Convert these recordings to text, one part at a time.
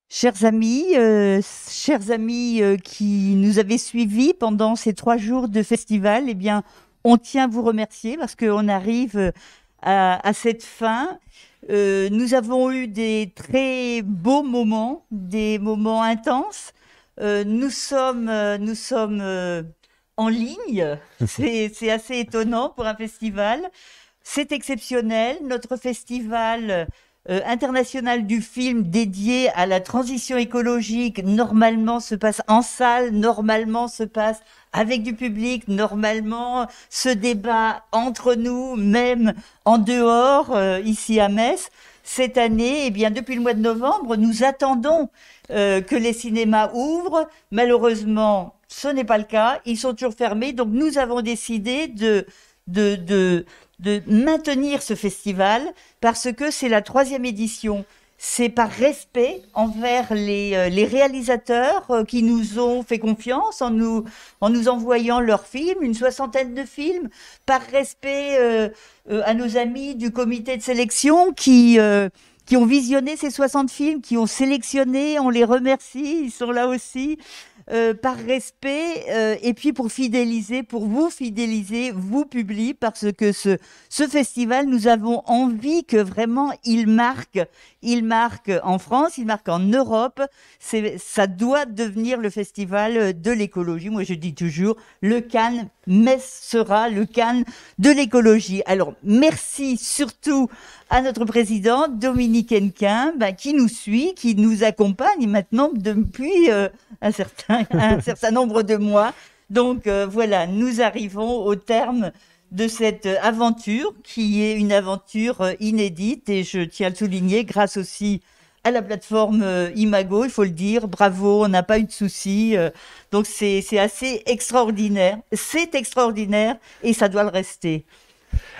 Chers amis qui nous avaient suivis pendant ces 3 jours de festival, eh bien, on tient à vous remercier parce qu'on arrive à cette fin. Nous avons eu des très beaux moments, des moments intenses. Nous sommes en ligne. C'est assez étonnant pour un festival. C'est exceptionnel. Notre festival international du film dédié à la transition écologique, normalement se passe en salle, normalement se passe avec du public, normalement ce débat entre nous, même en dehors, ici à Metz. Cette année, eh bien, depuis le mois de novembre, nous attendons que les cinémas ouvrent. Malheureusement, ce n'est pas le cas. Ils sont toujours fermés. Donc, nous avons décidé de, de, de maintenir ce festival parce que c'est la 3e édition. C'est par respect envers les réalisateurs qui nous ont fait confiance en nous envoyant leurs films, une soixantaine de films, par respect à nos amis du comité de sélection qui ont visionné ces 60 films, qui ont sélectionné, on les remercie, ils sont là aussi par respect et puis pour fidéliser, vous public, parce que ce festival, nous avons envie que vraiment il marque en France, il marque en Europe. Ça doit devenir le festival de l'écologie. Moi, je dis toujours, le Cannes, Metz sera le Cannes de l'écologie. Alors, merci surtout à notre président Dominique Hennequin, qui nous suit, qui nous accompagne maintenant depuis un certain nombre de mois. Donc voilà, nous arrivons au terme de cette aventure qui est une aventure inédite et je tiens à le souligner grâce aussi à la plateforme Imago, il faut le dire, bravo, on n'a pas eu de soucis. Donc c'est assez extraordinaire, c'est extraordinaire et ça doit le rester.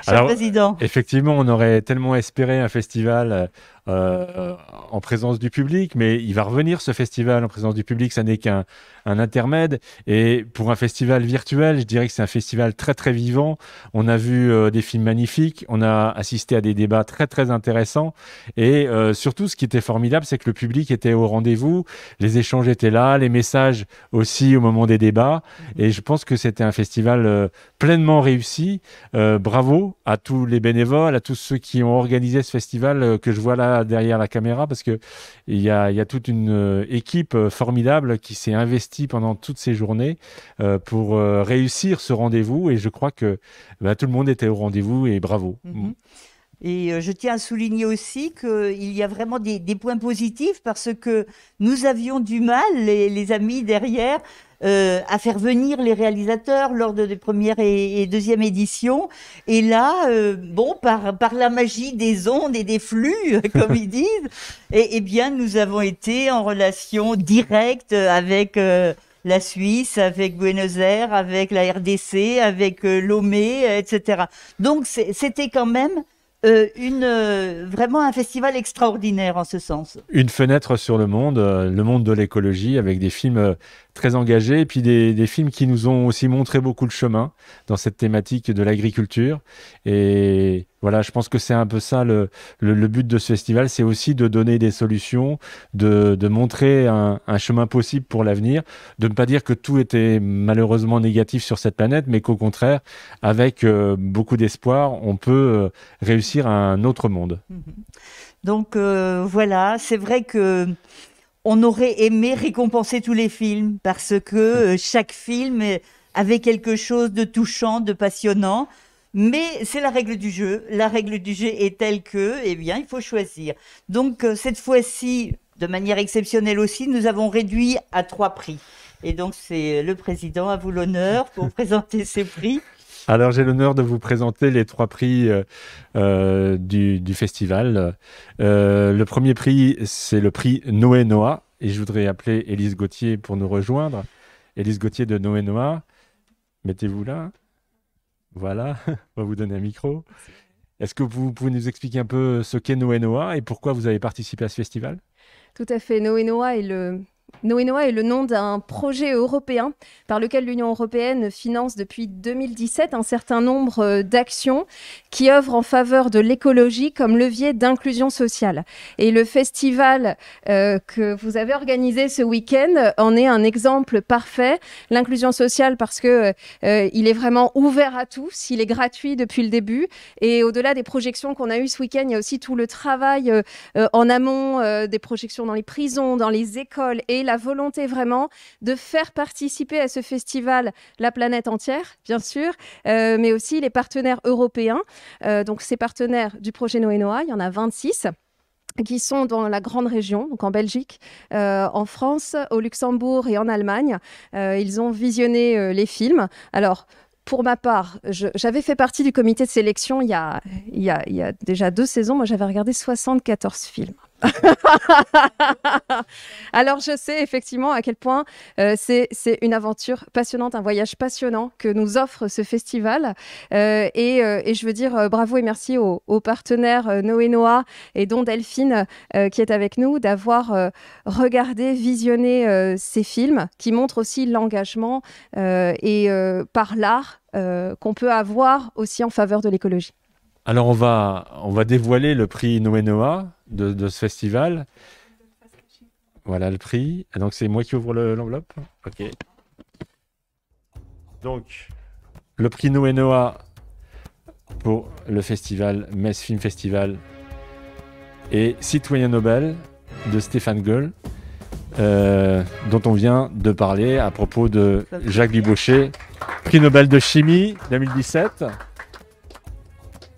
Cher Alors, président. effectivement, on aurait tellement espéré un festival en présence du public, mais il va revenir ce festival en présence du public, ça n'est qu'un intermède. Et pour un festival virtuel, je dirais que c'est un festival très très vivant. On a vu des films magnifiques, on a assisté à des débats très très intéressants. Et surtout, ce qui était formidable, c'est que le public était au rendez-vous, les échanges étaient là, les messages aussi au moment des débats. Et je pense que c'était un festival pleinement réussi. Bravo à tous les bénévoles, à tous ceux qui ont organisé ce festival que je vois là derrière la caméra, parce que il y a toute une équipe formidable qui s'est investie pendant toutes ces journées pour réussir ce rendez-vous. Et je crois que tout le monde était au rendez-vous et bravo. Mhm. Et je tiens à souligner aussi qu'il y a vraiment des points positifs parce que nous avions du mal, les amis derrière, à faire venir les réalisateurs lors des premières et deuxième éditions. Et là, bon, par la magie des ondes et des flux, comme ils disent, eh bien, nous avons été en relation directe avec la Suisse, avec Buenos Aires, avec la RDC, avec Lomé, etc. Donc, c'était quand même vraiment un festival extraordinaire en ce sens. Une fenêtre sur le monde de l'écologie, avec des films très engagés, et puis des films qui nous ont aussi montré beaucoup le chemin dans cette thématique de l'agriculture. Et voilà, je pense que c'est un peu ça le but de ce festival, c'est aussi de donner des solutions, de montrer un chemin possible pour l'avenir, de ne pas dire que tout était malheureusement négatif sur cette planète, mais qu'au contraire, avec beaucoup d'espoir, on peut réussir un autre monde. Mhm. Donc voilà, c'est vrai que on aurait aimé récompenser tous les films parce que chaque film avait quelque chose de touchant, de passionnant. Mais c'est la règle du jeu. La règle du jeu est telle que, eh bien, il faut choisir. Donc cette fois-ci, de manière exceptionnelle aussi, nous avons réduit à 3 prix. Et donc c'est le président, à vous l'honneur pour présenter ces prix. Alors, j'ai l'honneur de vous présenter les 3 prix du festival. Le premier prix, c'est le prix Noé Noah. Et je voudrais appeler Élise Gauthier pour nous rejoindre. Élise Gauthier de Noé Noah, mettez-vous là. Voilà, on va vous donner un micro. Est-ce que vous pouvez nous expliquer un peu ce qu'est Noé Noah et pourquoi vous avez participé à ce festival? Tout à fait. Noé Noah est le Noé-Noah est le nom d'un projet européen par lequel l'Union européenne finance depuis 2017 un certain nombre d'actions qui œuvrent en faveur de l'écologie comme levier d'inclusion sociale. Et le festival que vous avez organisé ce week-end en est un exemple parfait. L'inclusion sociale parce que il est vraiment ouvert à tous, il est gratuit depuis le début. Et au-delà des projections qu'on a eues ce week-end, il y a aussi tout le travail en amont des projections dans les prisons, dans les écoles et la volonté vraiment de faire participer à ce festival la planète entière, bien sûr, mais aussi les partenaires européens. Donc, ces partenaires du projet Noé-Noah, il y en a 26 qui sont dans la grande région, donc en Belgique, en France, au Luxembourg et en Allemagne. Ils ont visionné les films. Alors, pour ma part, j'avais fait partie du comité de sélection il y a déjà 2 saisons. Moi, j'avais regardé 74 films. Alors, je sais effectivement à quel point c'est une aventure passionnante, un voyage passionnant que nous offre ce festival. Et je veux dire bravo et merci aux partenaires Noé-Noah et dont Delphine qui est avec nous, d'avoir regardé, visionné ces films qui montrent aussi l'engagement par l'art qu'on peut avoir aussi en faveur de l'écologie. Alors, on va dévoiler le prix Noé-Noah de ce festival. Voilà le prix. Et donc, c'est moi qui ouvre l'enveloppe. OK. Donc, le prix Noé-Noah pour le festival Metz Film Festival et Citoyen Nobel de Stéphane Goll, dont on vient de parler à propos de Jacques Dubochet, prix Nobel de chimie 2017.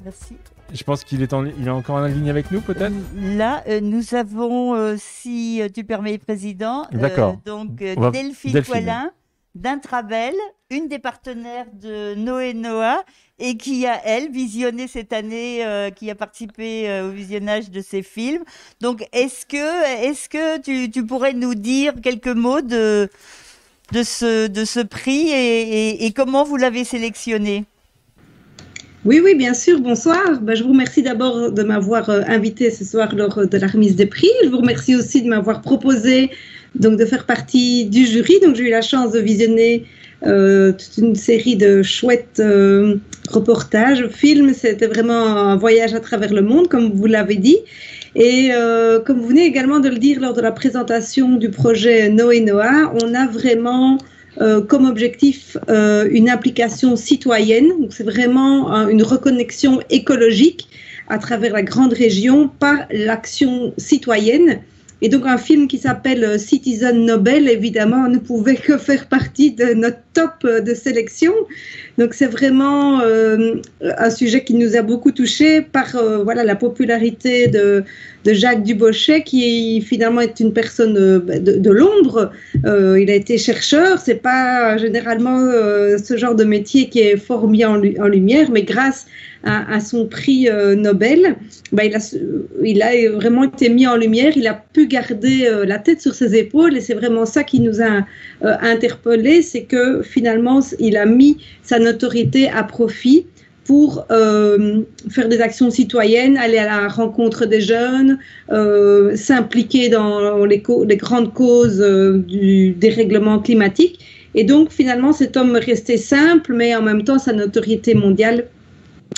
Merci. Je pense qu'il est encore en ligne avec nous, peut-être. Là, nous avons, si tu permets, Président, Delphine Poilin d'Intrabel, une des partenaires de Noé-Noah, et qui a, elle, visionné cette année, qui a participé au visionnage de ces films. Donc, est-ce que tu pourrais nous dire quelques mots de ce prix et comment vous l'avez sélectionné ? Oui, bien sûr. Bonsoir. Je vous remercie d'abord de m'avoir invité ce soir lors de la remise des prix. Je vous remercie aussi de m'avoir proposé de faire partie du jury. Donc, j'ai eu la chance de visionner toute une série de chouettes reportages, films. C'était vraiment un voyage à travers le monde, comme vous l'avez dit. Et comme vous venez également de le dire lors de la présentation du projet Noé-Noah, on a vraiment comme objectif une implication citoyenne. Donc, c'est vraiment une reconnexion écologique à travers la grande région par l'action citoyenne. Et donc, un film qui s'appelle Citizen Nobel, évidemment, ne pouvait que faire partie de notre top de sélection. Donc, c'est vraiment un sujet qui nous a beaucoup touchés par la popularité de Jacques Dubochet, qui finalement est une personne de l'ombre. Il a été chercheur. C'est pas généralement ce genre de métier qui est fort mis en lumière, mais grâce à son prix Nobel, il a vraiment été mis en lumière. Il a pu garder la tête sur ses épaules, et c'est vraiment ça qui nous a interpellés, c'est que finalement il a mis sa notoriété à profit pour faire des actions citoyennes, aller à la rencontre des jeunes, s'impliquer dans les grandes causes du dérèglement climatique. Et donc finalement cet homme est resté simple, mais en même temps sa notoriété mondiale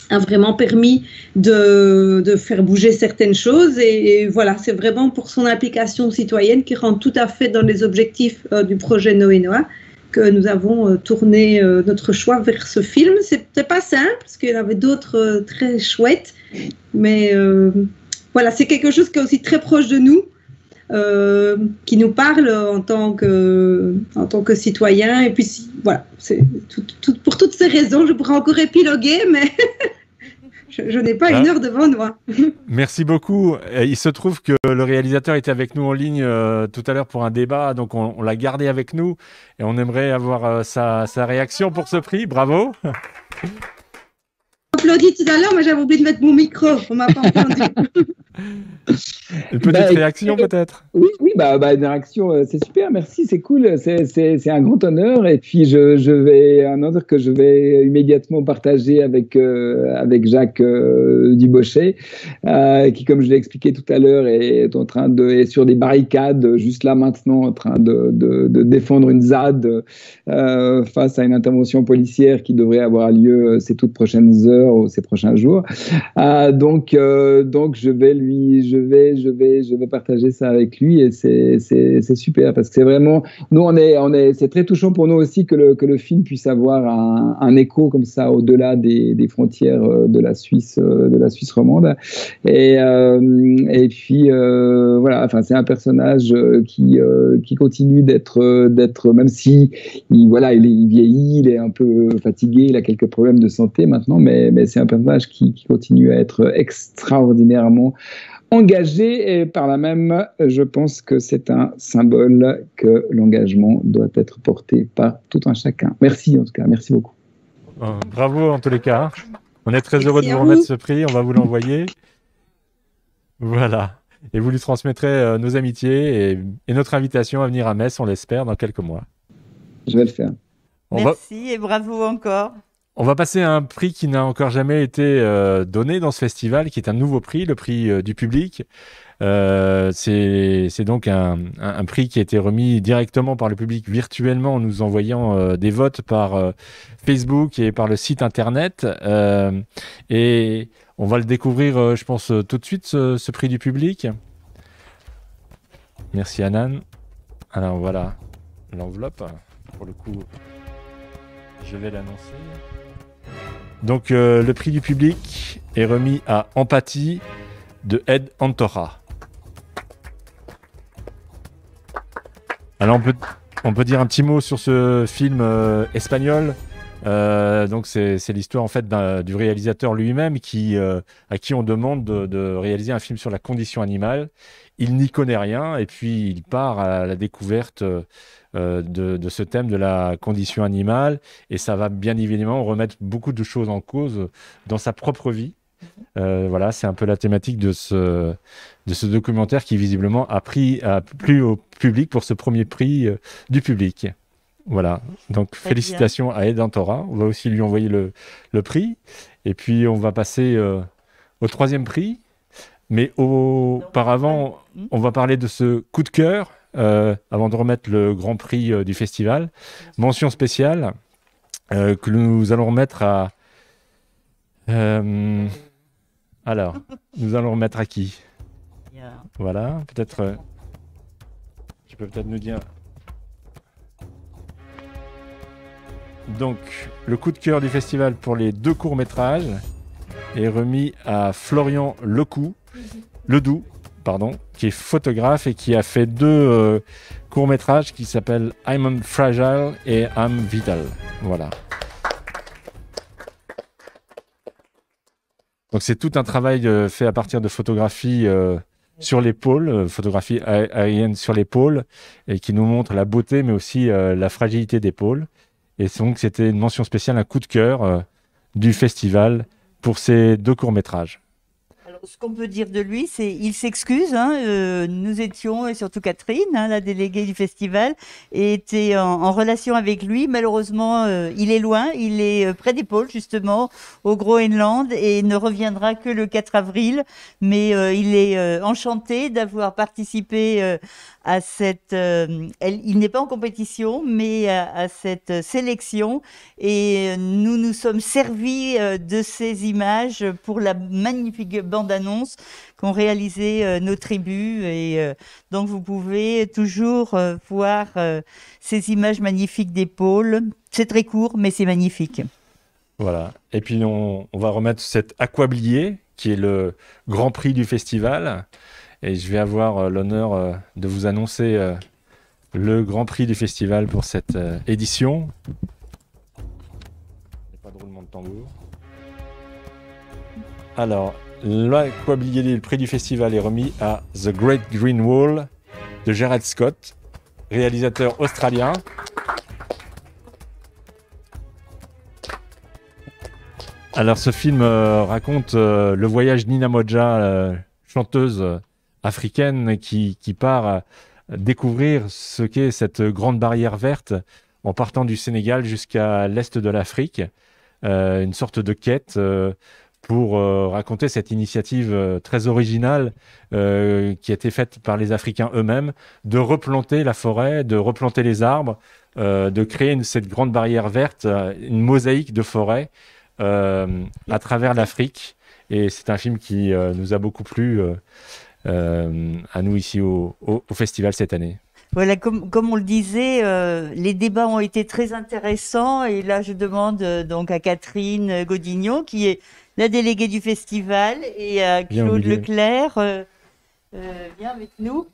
a vraiment permis de faire bouger certaines choses. Et voilà, c'est vraiment pour son implication citoyenne qui rentre tout à fait dans les objectifs du projet Noé-Noah que nous avons tourné notre choix vers ce film. C'était pas simple, parce qu'il y en avait d'autres très chouettes, mais voilà, c'est quelque chose qui est aussi très proche de nous, qui nous parle en tant que citoyen. Et puis voilà, c'est pour toutes ces raisons, je pourrais encore épiloguer, mais je n'ai pas une heure devant moi. Merci beaucoup. Il se trouve que le réalisateur était avec nous en ligne tout à l'heure pour un débat, donc on l'a gardé avec nous et on aimerait avoir sa réaction pour ce prix. Bravo. applaudi tout à l'heure, mais j'avais oublié de mettre mon micro. On m'a pas entendu. Une petite réaction peut-être? Oui, une réaction, c'est super, merci, c'est cool, c'est un grand honneur. Et puis, un honneur que je vais immédiatement partager avec Jacques Dubochet, qui, comme je l'ai expliqué tout à l'heure, est sur des barricades, juste là maintenant, en train de défendre une ZAD face à une intervention policière qui devrait avoir lieu ces toutes prochaines heures ou ces prochains jours. Donc, je vais partager ça avec lui et c'est super parce que c'est vraiment, nous c'est très touchant pour nous aussi que le film puisse avoir un écho comme ça au-delà des frontières de la Suisse romande et puis voilà, enfin c'est un personnage qui continue d'être même si il vieillit, il est un peu fatigué, il a quelques problèmes de santé maintenant, mais c'est un personnage qui continue à être extraordinairement engagé et par là même, je pense que c'est un symbole que l'engagement doit être porté par tout un chacun. Merci en tout cas, merci beaucoup. Bravo en tous les cas. On est très heureux de vous remettre ce prix, on va vous l'envoyer. Voilà. Et vous lui transmettrez nos amitiés et notre invitation à venir à Metz, on l'espère, dans quelques mois. Je vais le faire. Merci et bravo encore. On va passer à un prix qui n'a encore jamais été donné dans ce festival, qui est un nouveau prix, le prix du public. C'est donc un prix qui a été remis directement par le public virtuellement en nous envoyant des votes par Facebook et par le site internet. Et on va le découvrir, je pense, tout de suite, ce prix du public. Merci Anan. Alors voilà l'enveloppe. Pour le coup, je vais l'annoncer. Donc le prix du public est remis à Empathie de Ed Antora. Alors on peut dire un petit mot sur ce film espagnol. Donc c'est l'histoire en fait du réalisateur lui-même à qui on demande de réaliser un film sur la condition animale. Il n'y connaît rien et puis il part à la découverte de ce thème de la condition animale et ça va bien évidemment remettre beaucoup de choses en cause dans sa propre vie. Voilà, c'est un peu la thématique de ce documentaire qui visiblement a plu au public pour ce premier prix du public. Voilà, donc très félicitations bien à Ed Antora. On va aussi lui envoyer le prix et puis on va passer au troisième prix. Mais auparavant, on va parler de ce coup de cœur avant de remettre le grand prix du festival. Mention spéciale que nous allons remettre à... alors, nous allons remettre à qui? Voilà, peut-être... tu peux peut-être nous dire... Donc, le coup de cœur du festival pour les 2 courts-métrages est remis à Florian Ledoux, qui est photographe et qui a fait 2 courts-métrages qui s'appellent I'm Fragile et I'm Vital. Voilà. Donc c'est tout un travail fait à partir de photographies sur l'épaule, photographie aérienne sur l'épaule, et qui nous montre la beauté mais aussi la fragilité des pôles. Et donc c'était une mention spéciale, un coup de cœur du festival pour ces 2 courts-métrages. Alors, ce qu'on peut dire de lui, c'est qu'il s'excuse. Nous étions, et surtout Catherine, la déléguée du festival, était en relation avec lui. Malheureusement, il est loin, il est près des pôles, justement, au Groenland, et ne reviendra que le 4 avril. Mais il est enchanté d'avoir participé à cette... il n'est pas en compétition, mais à cette sélection. Et nous nous sommes servis de ces images pour la magnifique bande-annonce qu'ont réalisé nos tribus. Et donc, vous pouvez toujours voir ces images magnifiques des pôles. C'est très court, mais c'est magnifique. Voilà. Et puis, on va remettre cet aquablié, qui est le grand prix du festival. Et je vais avoir l'honneur de vous annoncer le grand prix du festival pour cette édition. Il n'y a pas de roulement de tambour. Alors, l'aquablié, le prix du festival est remis à The Great Green Wall de Gerard Scott, réalisateur australien. Alors ce film raconte le voyage d'Ina Modja, chanteuse africaine qui part découvrir ce qu'est cette grande barrière verte en partant du Sénégal jusqu'à l'est de l'Afrique. Une sorte de quête pour raconter cette initiative très originale qui a été faite par les Africains eux-mêmes, de replanter la forêt, de replanter les arbres, de créer cette grande barrière verte, une mosaïque de forêt à travers l'Afrique. Et c'est un film qui nous a beaucoup plu à nous ici au festival cette année. Voilà, comme on le disait, les débats ont été très intéressants et là je demande donc à Catherine Godignon, qui est la déléguée du festival, et à Claude Leclerc, viens avec nous,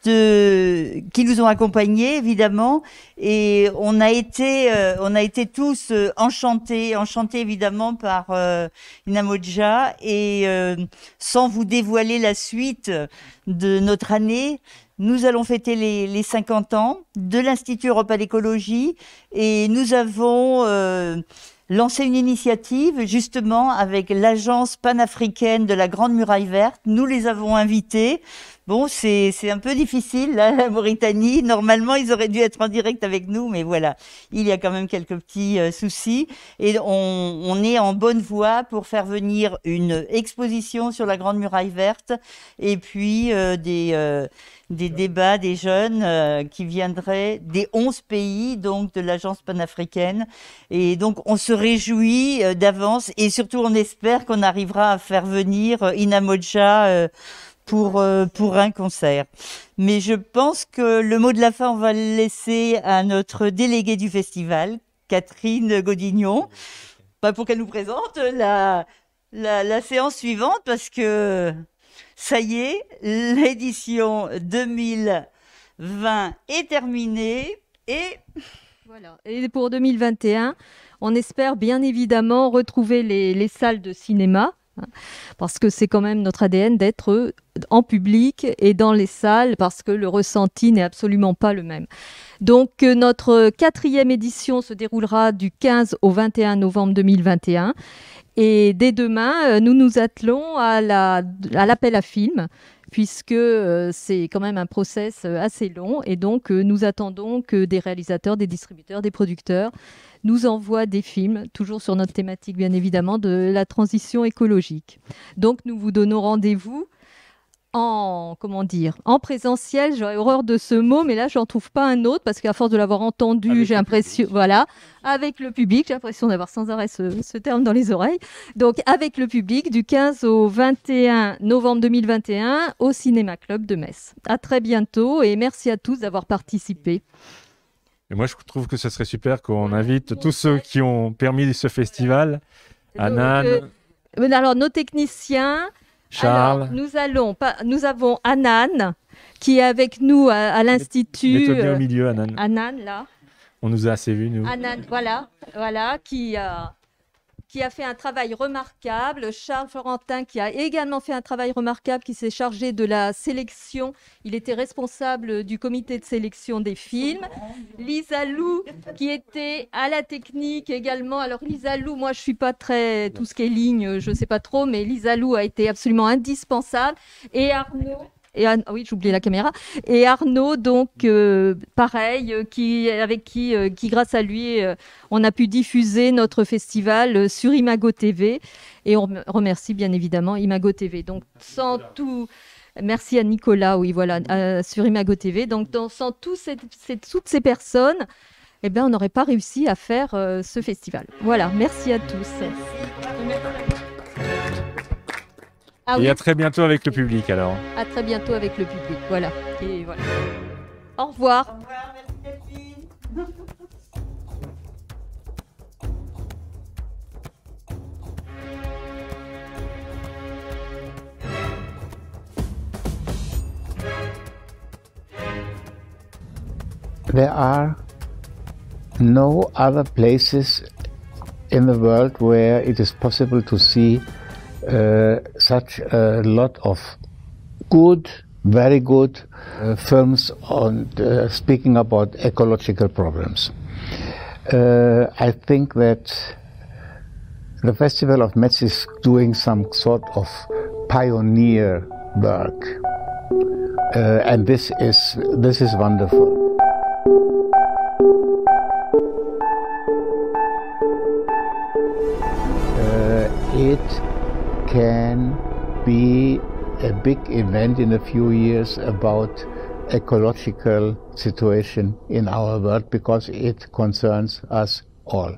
qui nous ont accompagnés évidemment, et on a été tous enchantés évidemment par Ina Modja, et sans vous dévoiler la suite de notre année, nous allons fêter les 50 ans de l'Institut Europe à l'écologie, et nous avons lancé une initiative justement avec l'agence panafricaine de la Grande Muraille Verte. Nous les avons invités. Bon, c'est un peu difficile, là, la Mauritanie. Normalement, ils auraient dû être en direct avec nous, mais voilà, il y a quand même quelques petits soucis. Et on est en bonne voie pour faire venir une exposition sur la Grande Muraille Verte, et puis des débats des jeunes qui viendraient des 11 pays, donc de l'agence panafricaine. Et donc, on se réjouit d'avance, et surtout, on espère qu'on arrivera à faire venir Ina Modja pour un concert. Mais je pense que le mot de la fin, on va le laisser à notre déléguée du festival, Catherine Godignon, pour qu'elle nous présente la séance suivante, parce que ça y est, l'édition 2020 est terminée, et voilà. Et pour 2021, on espère bien évidemment retrouver les salles de cinéma, parce que c'est quand même notre ADN d'être en public et dans les salles, parce que le ressenti n'est absolument pas le même. Donc notre 4e édition se déroulera du 15 au 21 novembre 2021, et dès demain, nous nous attelons à l'appel à films, puisque c'est quand même un process assez long, et donc nous attendons que des réalisateurs, des distributeurs, des producteurs nous envoient des films, toujours sur notre thématique bien évidemment de la transition écologique. Donc nous vous donnons rendez-vous en présentiel. J'aurais horreur de ce mot, mais là j'en trouve pas un autre, parce qu'à force de l'avoir entendu, j'ai l'impression, voilà, avec le public, j'ai l'impression d'avoir sans arrêt ce terme dans les oreilles. Donc avec le public, du 15 au 21 novembre 2021 au Cinéma Club de Metz. À très bientôt, et merci à tous d'avoir participé. Et moi, je trouve que ce serait super qu'on invite tous ceux qui ont permis ce festival. Anan. Alors, nos techniciens. Charles. Alors, nous avons Anan, qui est avec nous à l'Institut. Mets-toi bien au milieu, Anan. Anan, là. On nous a assez vus, nous. Anan, voilà, qui a fait un travail remarquable. Charles Florentin, qui a également fait un travail remarquable, qui s'est chargé de la sélection. Il était responsable du comité de sélection des films. Lisa Lou, qui était à la technique également. Alors Lisa Lou, moi je suis pas très tout ce qui est ligne, je sais pas trop, mais Lisa Lou a été absolument indispensable. Et Arnaud. Oui, j'ai oublié la caméra. Et Arnaud, donc, pareil, qui, grâce à lui, on a pu diffuser notre festival sur Imago TV. Et on remercie bien évidemment Imago TV. Donc, sans tout... Merci à Nicolas, oui, voilà, sur Imago TV. Donc, sans toutes ces personnes, eh ben, on n'aurait pas réussi à faire ce festival. Voilà, merci à tous. Ah, et oui. À très bientôt avec le public, alors. À très bientôt avec le public, voilà. Et voilà. Au revoir. Au revoir, merci Catherine. There are no other places in the world where it is possible to see such a lot of good, very good films on speaking about ecological problems. I think that The Festival of Metz is doing some sort of pioneer work, and this is wonderful. It can be a big event in a few years about ecological situation in our world because it concerns us all.